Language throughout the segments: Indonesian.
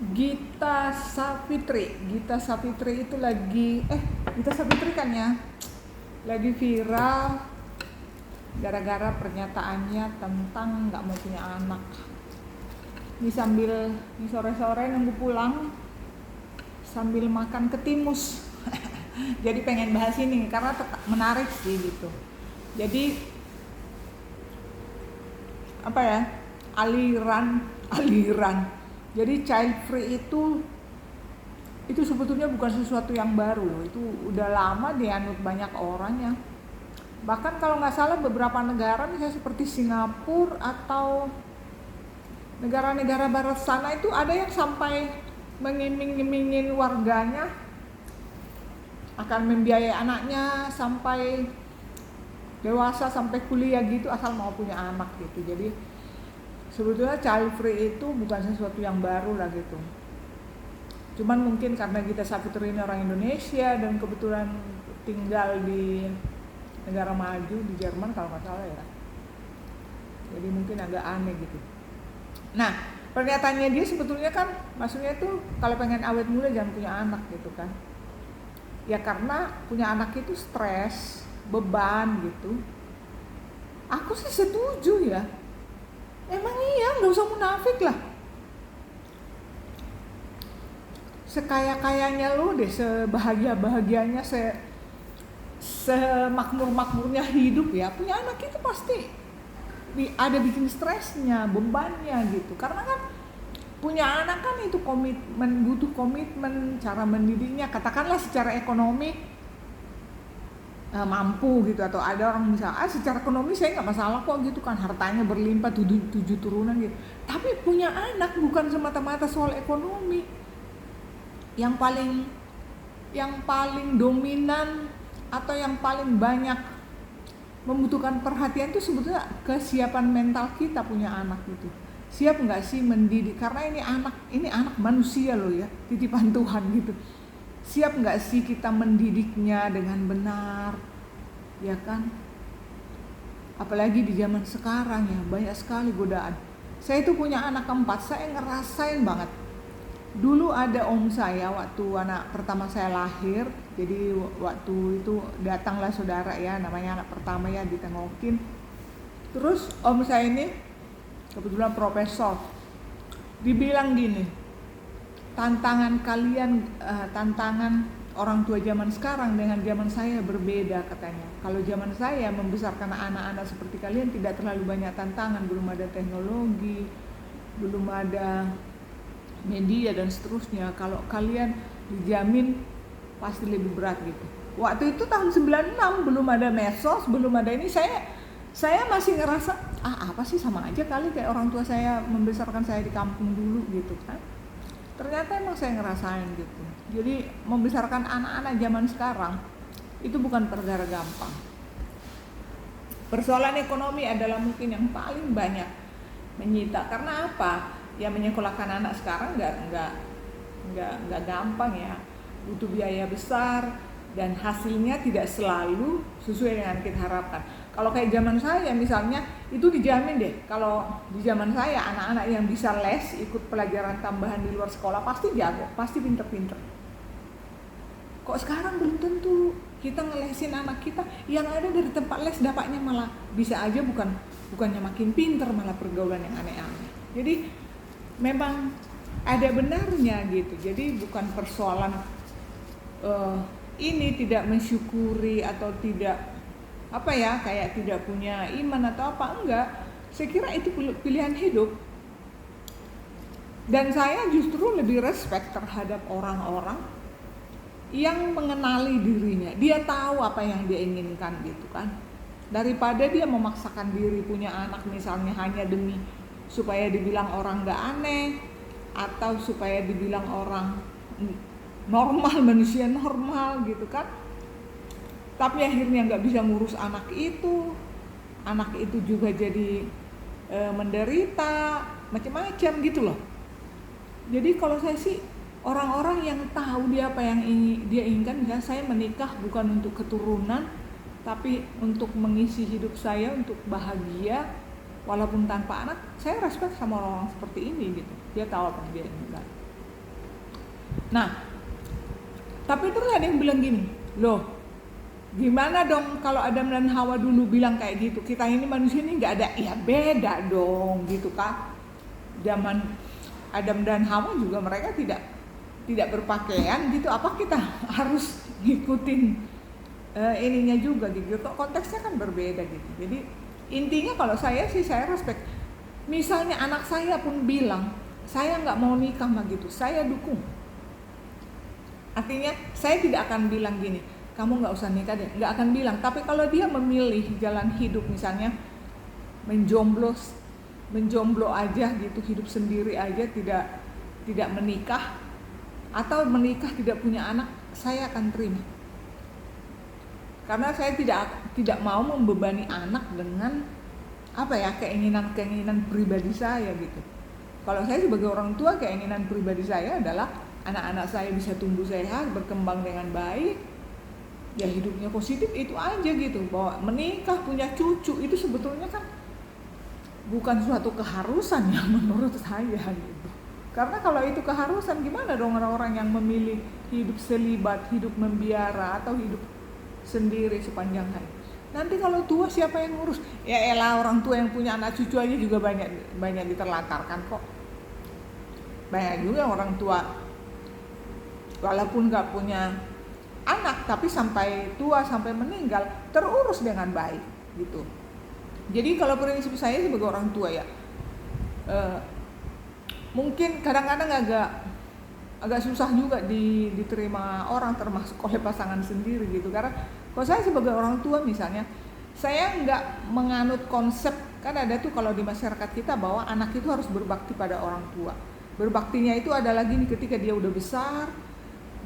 Gita Savitri itu lagi Gita Savitri kan ya lagi viral gara-gara pernyataannya tentang nggak mau punya anak. Ini sambil sore-sore nunggu pulang sambil makan ketimus. Jadi pengen bahas ini karena menarik sih gitu. Jadi apa ya, aliran. Jadi child free itu sebetulnya bukan sesuatu yang baru loh. Itu udah lama dianut banyak orang ya. Bahkan kalau nggak salah beberapa negara misalnya seperti Singapura atau negara-negara barat sana itu ada yang sampai mengiming-imingin warganya akan membiayai anaknya sampai dewasa, sampai kuliah gitu asal mau punya anak gitu. Jadi sebetulnya child free itu bukan sesuatu yang baru lah gitu. Cuman mungkin karena Gita Savitri ini orang Indonesia dan kebetulan tinggal di negara maju di Jerman kalau nggak salah ya. Jadi mungkin agak aneh gitu. Nah, pernyataannya dia sebetulnya kan maksudnya tuh kalau pengen awet muda jangan punya anak gitu kan. Ya karena punya anak itu stres, beban gitu. Aku sih setuju ya. Emang iya, nggak usah munafik lah. Sekaya-kayanya lu deh, sebahagia-bahagianya, semakmur-makmurnya hidup ya, punya anak itu pasti ada bikin stresnya, bebannya gitu. Karena kan punya anak kan itu komitmen, butuh komitmen, cara mendidiknya. Katakanlah secara ekonomi mampu gitu, atau ada orang misalnya secara ekonomi saya nggak masalah kok gitu kan, hartanya berlimpah 7 turunan gitu. Tapi punya anak bukan semata-mata soal ekonomi. Yang paling dominan atau yang paling banyak membutuhkan perhatian itu sebetulnya kesiapan mental kita punya anak gitu. Siap nggak sih mendidik, karena ini anak manusia loh ya, titipan Tuhan gitu. Siap nggak sih kita mendidiknya dengan benar, ya kan? Apalagi di zaman sekarang ya, banyak sekali godaan. Saya itu punya anak keempat, saya ngerasain banget. Dulu ada om saya waktu anak pertama saya lahir, jadi waktu itu datanglah saudara ya, namanya anak pertama ya, ditengokin. Terus om saya ini kebetulan profesor, dibilang gini, tantangan orang tua zaman sekarang dengan zaman saya berbeda katanya. Kalau zaman saya membesarkan anak-anak seperti kalian tidak terlalu banyak tantangan, belum ada teknologi, belum ada media dan seterusnya. Kalau kalian dijamin pasti lebih berat gitu. Waktu itu tahun 96 belum ada medsos, belum ada ini, saya masih ngerasa apa sih, sama aja kali kayak orang tua saya membesarkan saya di kampung dulu gitu kan. Ternyata emang saya ngerasain gitu. Jadi membesarkan anak-anak zaman sekarang itu bukan perkara gampang. Persoalan ekonomi adalah mungkin yang paling banyak menyita. Karena apa? Ya menyekolahkan anak sekarang nggak gampang ya. Butuh biaya besar dan hasilnya tidak selalu sesuai dengan kita harapkan. Kalau kayak zaman saya misalnya, itu dijamin deh. Kalau di zaman saya anak-anak yang bisa les, ikut pelajaran tambahan di luar sekolah pasti jago, pasti pinter-pinter. Kok sekarang belum tentu. Kita ngelesin anak kita, yang ada dari tempat les dapatnya malah bisa aja bukannya makin pinter, malah pergaulan yang aneh-aneh. Jadi memang ada benarnya gitu. Jadi bukan persoalan ini tidak mensyukuri atau tidak kayak tidak punya iman atau apa, enggak. Saya kira itu pilihan hidup. Dan saya justru lebih respect terhadap orang-orang yang mengenali dirinya. Dia tahu apa yang dia inginkan gitu kan. Daripada dia memaksakan diri punya anak misalnya hanya demi supaya dibilang orang enggak aneh, atau supaya dibilang orang normal, manusia normal gitu kan. Tapi akhirnya nggak bisa ngurus anak itu juga jadi menderita, macam-macam gitu loh. Jadi kalau saya sih orang-orang yang tahu dia apa yang dia inginkan, misalnya saya menikah bukan untuk keturunan, tapi untuk mengisi hidup saya, untuk bahagia, walaupun tanpa anak, saya respect sama orang-orang seperti ini gitu. Dia tahu apa yang dia inginkan. Nah, tapi terus ada yang bilang gini, loh gimana dong kalau Adam dan Hawa dulu bilang kayak gitu, kita ini manusia ini nggak ada, ya beda dong gitu kan. Zaman Adam dan Hawa juga mereka tidak berpakaian gitu, apa kita harus ngikutin ininya juga gitu, konteksnya kan berbeda gitu. Jadi intinya kalau saya sih saya respect. Misalnya anak saya pun bilang saya nggak mau nikah mah gitu, saya dukung. Artinya saya tidak akan bilang gini, kamu nggak usah nikah deh, nggak akan bilang. Tapi kalau dia memilih jalan hidup misalnya menjomblo aja gitu, hidup sendiri aja, tidak menikah, atau menikah tidak punya anak, saya akan terima. Karena saya tidak mau membebani anak dengan keinginan pribadi saya gitu. Kalau saya sebagai orang tua, keinginan pribadi saya adalah anak-anak saya bisa tumbuh sehat, berkembang dengan baik, ya hidupnya positif, itu aja gitu. Bahwa menikah, punya cucu itu sebetulnya kan bukan suatu keharusan ya menurut saya gitu. Karena kalau itu keharusan, gimana dong orang-orang yang memilih hidup selibat, hidup membiara, atau hidup sendiri sepanjang hari? Nanti kalau tua siapa yang ngurus? Ya elah, orang tua yang punya anak cucu aja juga banyak diterlantarkan kok. Banyak juga orang tua walaupun nggak punya anak, tapi sampai tua, sampai meninggal terurus dengan baik gitu. Jadi kalau prinsip saya sebagai orang tua ya, mungkin kadang-kadang agak susah juga diterima orang, termasuk oleh pasangan sendiri gitu. Karena kalau saya sebagai orang tua misalnya, saya nggak menganut konsep, kan ada tuh kalau di masyarakat kita bahwa anak itu harus berbakti pada orang tua. Berbaktinya itu adalah gini, ketika dia udah besar,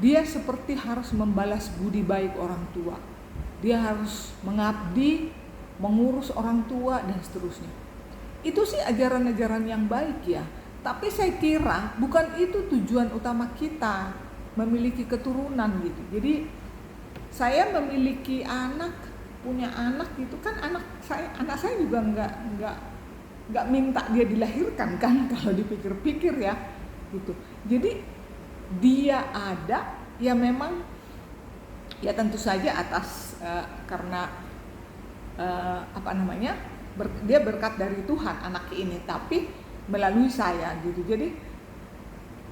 dia seperti harus membalas budi baik orang tua. Dia harus mengabdi, mengurus orang tua, dan seterusnya. Itu sih ajaran-ajaran yang baik ya. Tapi saya kira bukan itu tujuan utama kita memiliki keturunan gitu. Jadi saya memiliki anak, punya anak gitu kan, anak saya juga nggak minta dia dilahirkan kan kalau dipikir-pikir ya gitu. Jadi dia ada ya memang ya tentu saja atas karena dia berkat dari Tuhan anak ini, tapi melalui saya gitu. Jadi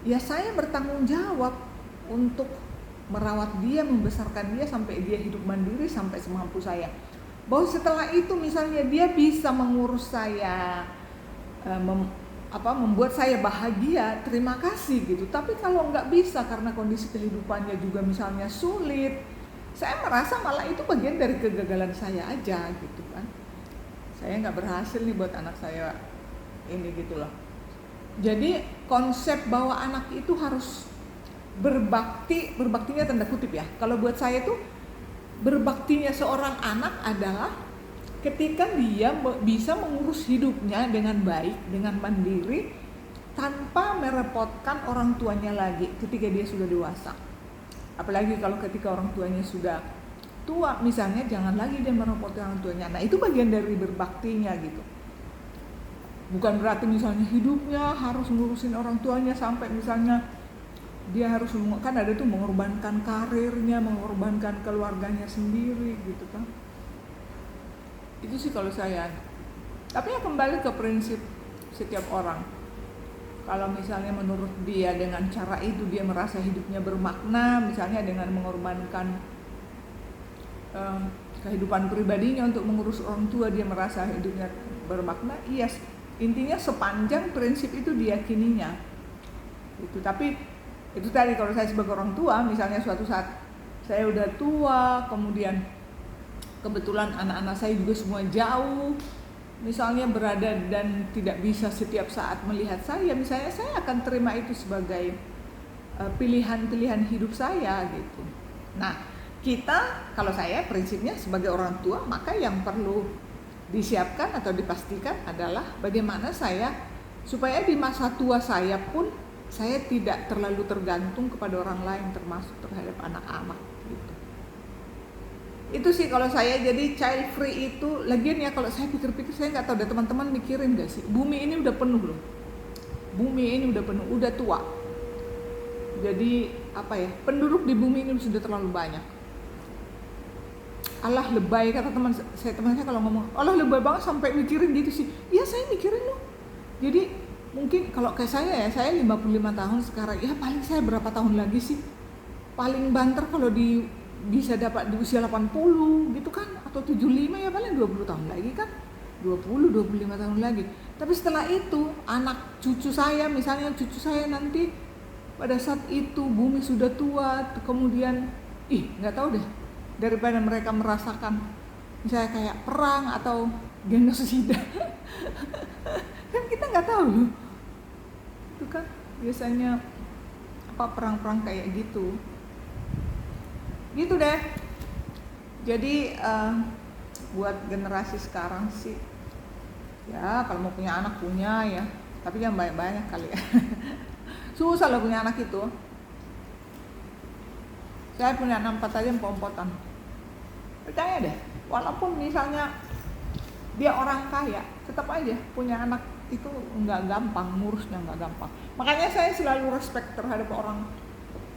ya saya bertanggung jawab untuk merawat dia, membesarkan dia sampai dia hidup mandiri sampai semampu saya. Bahwa setelah itu misalnya dia bisa mengurus saya, membuat saya bahagia, terima kasih gitu. Tapi kalau nggak bisa karena kondisi kehidupannya juga misalnya sulit, saya merasa malah itu bagian dari kegagalan saya aja gitu kan. Saya nggak berhasil nih buat anak saya ini gitu loh. Jadi konsep bahwa anak itu harus berbaktinya tanda kutip ya. Kalau buat saya tuh berbaktinya seorang anak adalah ketika dia bisa mengurus hidupnya dengan baik, dengan mandiri, tanpa merepotkan orang tuanya lagi ketika dia sudah dewasa. Apalagi kalau ketika orang tuanya sudah tua misalnya, jangan lagi dia merepotkan orang tuanya. Nah itu bagian dari berbaktinya gitu. Bukan berarti misalnya hidupnya harus ngurusin orang tuanya sampai misalnya dia harus, kan ada tuh mengorbankan karirnya, mengorbankan keluarganya sendiri gitu kan. Itu sih kalau saya. Tapi ya kembali ke prinsip setiap orang. Kalau misalnya menurut dia dengan cara itu dia merasa hidupnya bermakna, misalnya dengan mengorbankan kehidupan pribadinya untuk mengurus orang tua, dia merasa hidupnya bermakna, iya. Intinya sepanjang prinsip itu diyakininya itu. Tapi itu tadi, kalau saya sebagai orang tua misalnya suatu saat saya udah tua, kemudian kebetulan anak-anak saya juga semua jauh misalnya berada dan tidak bisa setiap saat melihat saya, misalnya saya akan terima itu sebagai pilihan-pilihan hidup saya gitu. Nah kita, kalau saya prinsipnya sebagai orang tua, maka yang perlu disiapkan atau dipastikan adalah bagaimana saya supaya di masa tua saya pun saya tidak terlalu tergantung kepada orang lain, termasuk terhadap anak-anak gitu. Itu sih kalau saya. Jadi child free itu, lagian ya kalau saya pikir-pikir, saya nggak tahu deh teman-teman mikirin nggak sih, bumi ini udah penuh loh, bumi ini udah penuh, udah tua. Jadi apa ya, penduduk di bumi ini sudah terlalu banyak. Allah lebay, kata teman saya kalau ngomong Allah lebay banget sampai mikirin gitu sih. Iya saya mikirin loh. Jadi mungkin kalau kayak saya 55 tahun sekarang, ya paling saya berapa tahun lagi sih? Paling banter kalau bisa dapat di usia 80 gitu kan, atau 75 ya paling 20 tahun lagi kan, 25 tahun lagi. Tapi setelah itu anak cucu saya, misalnya cucu saya nanti pada saat itu bumi sudah tua, kemudian nggak tahu deh, daripada mereka merasakan misalnya kayak perang atau genosida kan kita nggak tahu loh, itu kan biasanya apa perang-perang kayak gitu deh. Jadi buat generasi sekarang sih ya, kalau mau punya anak punya ya, tapi jangan banyak-banyak kali ya susah loh punya anak itu. Saya punya 6 aja empot-empotan, percaya deh, walaupun misalnya dia orang kaya tetap aja punya anak itu nggak gampang, ngurusnya nggak gampang. Makanya saya selalu respect terhadap orang,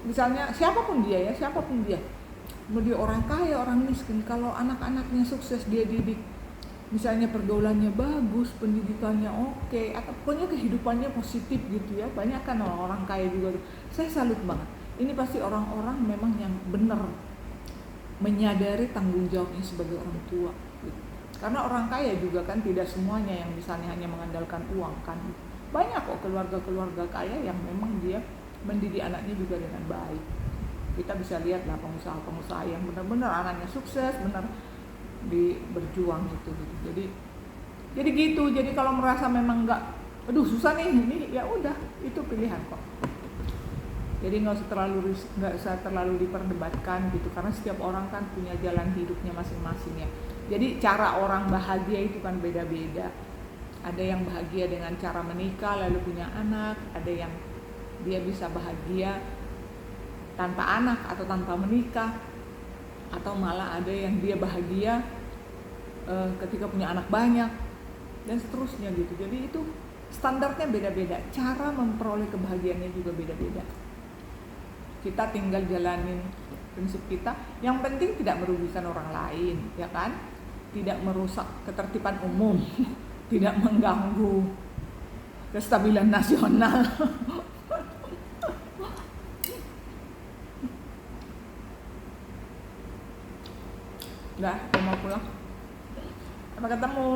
misalnya siapapun dia, mau dia orang kaya, orang miskin, kalau anak-anaknya sukses dia didik, misalnya pergaulannya bagus, pendidikannya oke, atau pokoknya kehidupannya positif gitu ya. Banyak kan orang kaya juga tuh. Saya salut banget. Ini pasti orang-orang memang yang benar menyadari tanggung jawabnya sebagai orang tua gitu. Karena orang kaya juga kan tidak semuanya yang misalnya hanya mengandalkan uang kan. Banyak kok keluarga-keluarga kaya yang memang dia mendidik anaknya juga dengan baik. Kita bisa lihat lah pengusaha-pengusaha yang benar-benar anaknya sukses, benar berjuang gitu. Jadi gitu. Jadi kalau merasa memang aduh susah nih ini, ya udah itu pilihan kok. Jadi nggak usah terlalu diperdebatkan gitu, karena setiap orang kan punya jalan hidupnya masing-masing ya. Jadi cara orang bahagia itu kan beda-beda. Ada yang bahagia dengan cara menikah lalu punya anak, ada yang dia bisa bahagia tanpa anak atau tanpa menikah, atau malah ada yang dia bahagia ketika punya anak banyak dan seterusnya gitu. Jadi itu standarnya beda-beda, cara memperoleh kebahagiaannya juga beda-beda. Kita tinggal jalanin prinsip kita, yang penting tidak merugikan orang lain, ya kan? Tidak merusak ketertiban umum, tidak mengganggu kestabilan nasional. Udah, mau pulang. Sampai ketemu.